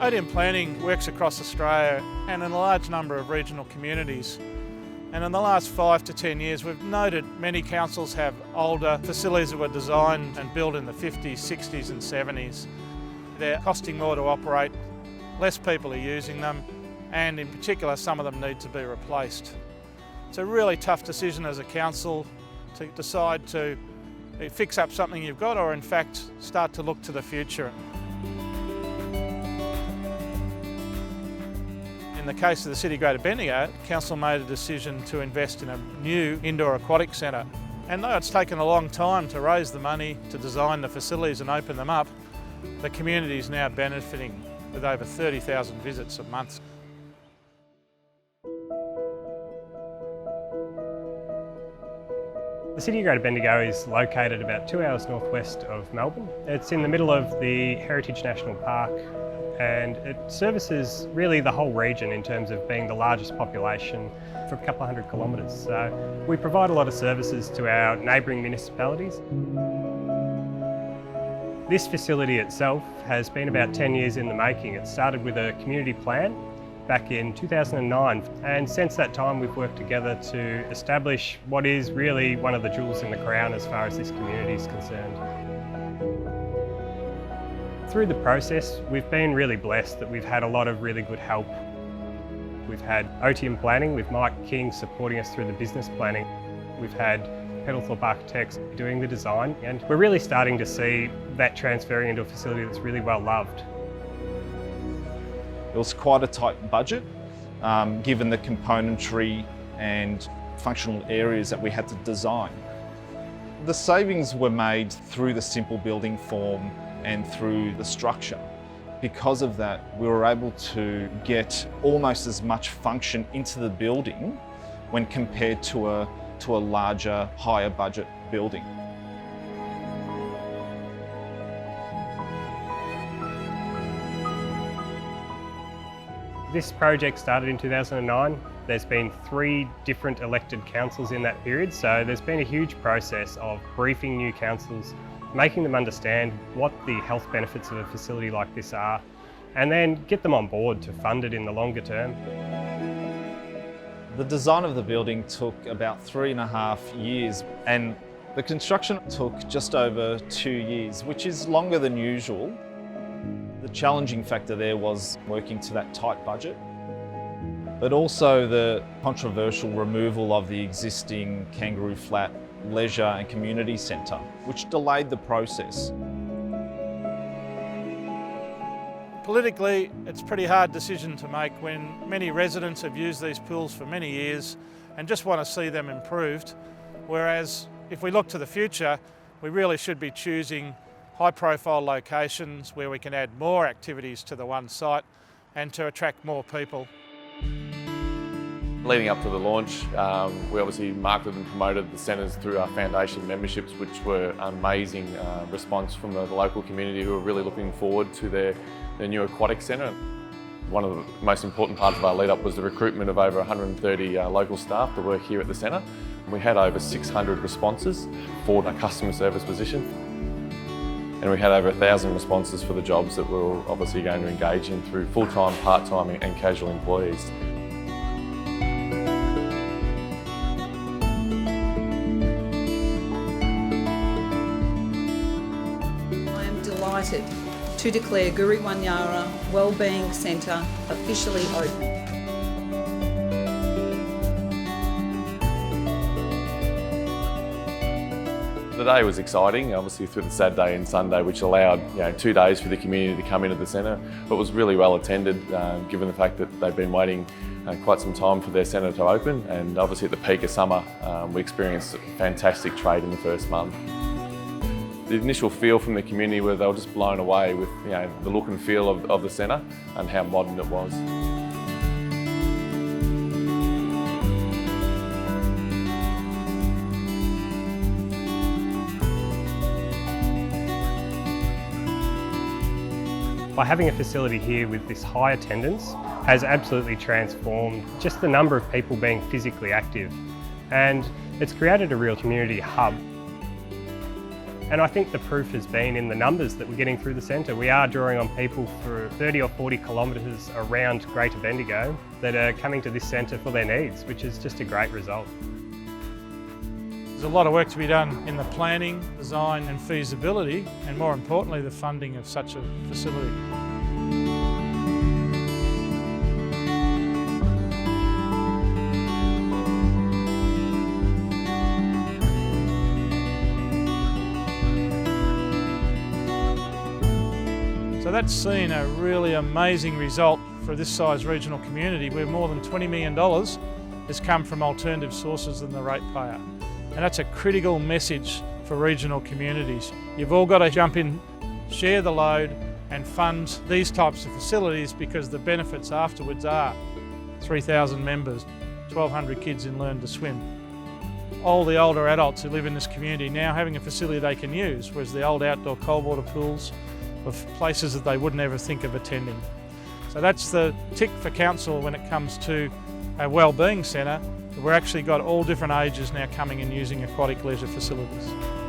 Otium planning works across Australia and in a large number of regional communities. And in the last 5 to 10 years, we've noted many councils have older facilities that were designed and built in the 50s, 60s and 70s. They're costing more to operate, less people are using them, and in particular, some of them need to be replaced. It's a really tough decision as a council to decide to fix up something you've got or in fact start to look to the future. In the case of the City of Greater Bendigo, Council made a decision to invest in a new indoor aquatic centre. And though it's taken a long time to raise the money to design the facilities and open them up, the community is now benefiting with over 30,000 visits a month. The City of Greater Bendigo is located about 2 hours northwest of Melbourne. It's in the middle of the Heritage National Park and it services really the whole region in terms of being the largest population for a couple of hundred kilometres. So we provide a lot of services to our neighbouring municipalities. This facility itself has been about 10 years in the making. It started with a community plan back in 2009, and since that time we've worked together to establish what is really one of the jewels in the crown as far as this community is concerned. Through the process, we've been really blessed that we've had a lot of really good help. We've had Otium planning with Mike King supporting us through the business planning. We've had Peddle Thorp Architects doing the design, and we're really starting to see that transferring into a facility that's really well loved. It was quite a tight budget, given the componentry and functional areas that we had to design. The savings were made through the simple building form and through the structure. Because of that, we were able to get almost as much function into the building when compared to a larger, higher budget building. This project started in 2009. There's been 3 different elected councils in that period, so there's been a huge process of briefing new councils, making them understand what the health benefits of a facility like this are, and then get them on board to fund it in the longer term. The design of the building took about 3.5 years, and the construction took just over 2 years, which is longer than usual. The challenging factor there was working to that tight budget, but also the controversial removal of the existing Kangaroo Flat leisure and community centre, which delayed the process. Politically, it's a pretty hard decision to make when many residents have used these pools for many years and just want to see them improved. Whereas if we look to the future, we really should be choosing high-profile locations where we can add more activities to the one site and to attract more people. Leading up to the launch, we obviously marketed and promoted the centres through our foundation memberships, which were an amazing response from the local community who were really looking forward to their new aquatic centre. One of the most important parts of our lead up was the recruitment of over 130 local staff to work here at the centre. We had over 600 responses for a customer service position. And we had over 1,000 responses for the jobs that we're obviously going to engage in through full-time, part-time and casual employees. I am delighted to declare Gurri Wanyarra Wellbeing Centre officially open. The day was exciting, obviously through the Saturday and Sunday, which allowed 2 days for the community to come into the centre, but was really well attended given the fact that they've been waiting quite some time for their centre to open, and obviously at the peak of summer we experienced fantastic trade in the first month. The initial feel from the community were they were just blown away with the look and feel of the centre and how modern it was. By having a facility here with this high attendance has absolutely transformed just the number of people being physically active, and it's created a real community hub. And I think the proof has been in the numbers that we're getting through the centre. We are drawing on people for 30 or 40 kilometres around Greater Bendigo that are coming to this centre for their needs, which is just a great result. There's a lot of work to be done in the planning, design and feasibility, and more importantly the funding of such a facility. So that's seen a really amazing result for this size regional community where more than $20 million has come from alternative sources than the ratepayer. And that's a critical message for regional communities. You've all got to jump in, share the load and fund these types of facilities because the benefits afterwards are 3,000 members, 1,200 kids in Learn to Swim. All the older adults who live in this community now having a facility they can use, whereas the old outdoor cold water pools of places that they wouldn't ever think of attending. So that's the tick for council when it comes to a wellbeing centre. We've actually got all different ages now coming and using aquatic leisure facilities.